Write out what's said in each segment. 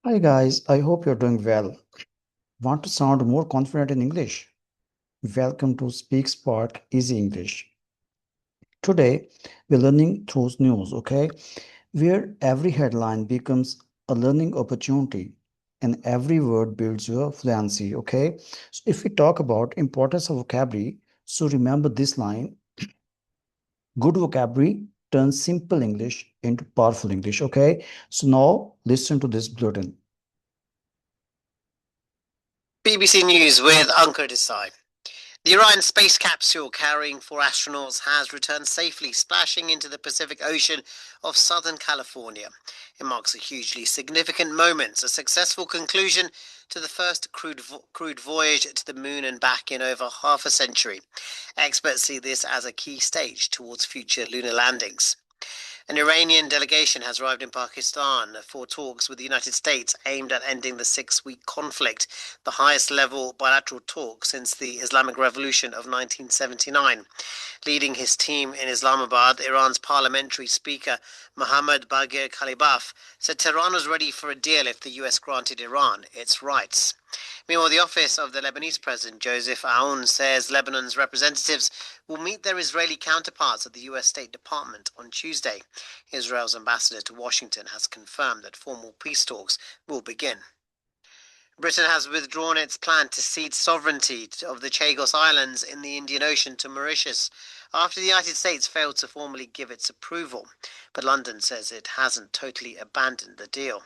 Hi guys, I hope you're doing well. Want to sound more confident in English? Welcome to Speak-Spark Easy English. Today, we're learning through news, okay? Where every headline becomes a learning opportunity and every word builds your fluency, okay? So if we talk about importance of vocabulary, so remember this line, good vocabulary turns simple English into powerful English, okay? So now listen to this bulletin. BBC News with Ankur Desai. The Orion space capsule carrying 4 astronauts has returned safely, splashing into the Pacific Ocean of Southern California. It marks a hugely significant moment, a successful conclusion to the first crewed voyage to the moon and back in over half a century. Experts see this as a key stage towards future lunar landings. An Iranian delegation has arrived in Pakistan for talks with the United States aimed at ending the 6-week conflict, the highest level bilateral talk since the Islamic Revolution of 1979. Leading his team in Islamabad, Iran's parliamentary speaker Mohammad Baghir Khalibaf said Tehran was ready for a deal if the US granted Iran its rights. Meanwhile, the office of the Lebanese president, Joseph Aoun, says Lebanon's representatives will meet their Israeli counterparts at the US State Department on Tuesday. Israel's ambassador to Washington has confirmed that formal peace talks will begin. Britain has withdrawn its plan to cede sovereignty of the Chagos Islands in the Indian Ocean to Mauritius after the United States failed to formally give its approval, but London says it hasn't totally abandoned the deal.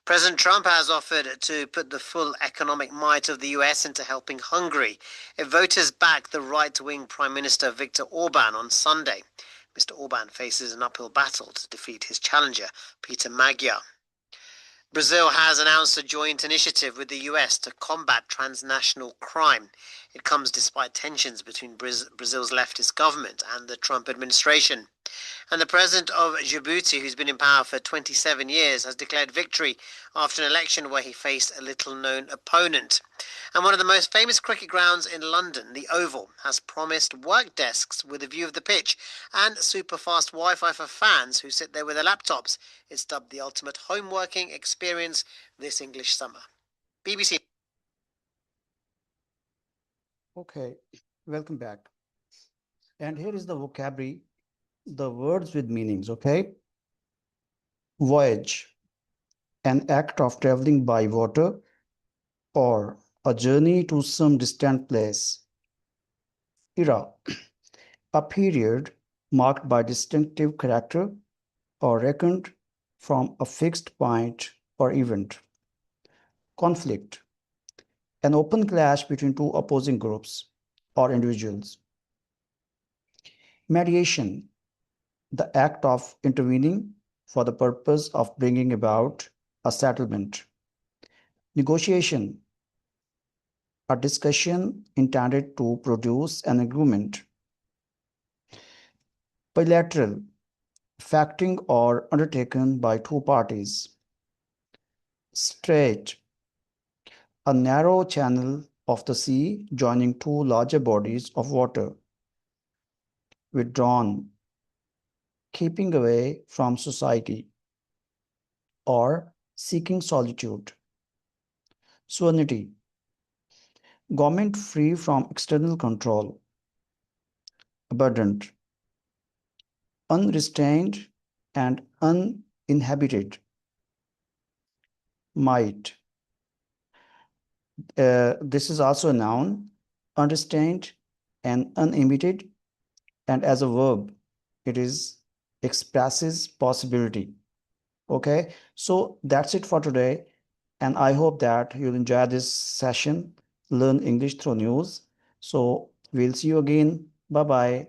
President Trump has offered to put the full economic might of the US into helping Hungary if voters back the right-wing Prime Minister Viktor Orban on Sunday. Mr. Orban faces an uphill battle to defeat his challenger, Peter Magyar. Brazil has announced a joint initiative with the US to combat transnational crime. It comes despite tensions between Brazil's leftist government and the Trump administration. And the president of Djibouti, who's been in power for 27 years, has declared victory after an election where he faced a little-known opponent. And one of the most famous cricket grounds in London, the Oval, has promised work desks with a view of the pitch and super-fast Wi-Fi for fans who sit there with their laptops. It's dubbed the ultimate home working experience this English summer. BBC. Okay, welcome back. And here is the vocabulary, the words with meanings, okay? Voyage, an act of traveling by water or a journey to some distant place. Era, a period marked by distinctive character or reckoned from a fixed point or event. Conflict, an open clash between two opposing groups or individuals. Mediation, the act of intervening for the purpose of bringing about a settlement. Negotiation, a discussion intended to produce an agreement. Bilateral, facting or undertaken by two parties. Strait, a narrow channel of the sea joining two larger bodies of water. Withdrawn, keeping away from society or seeking solitude. Sovereignty, government free from external control. Abundant, unrestrained and uninhabited. Might, this is also a noun, unrestrained and uninhibited, and as a verb, it is expresses possibility. Okay, so that's it for today, and I hope that you'll enjoy this session, learn English through news. So we'll see you again. Bye bye.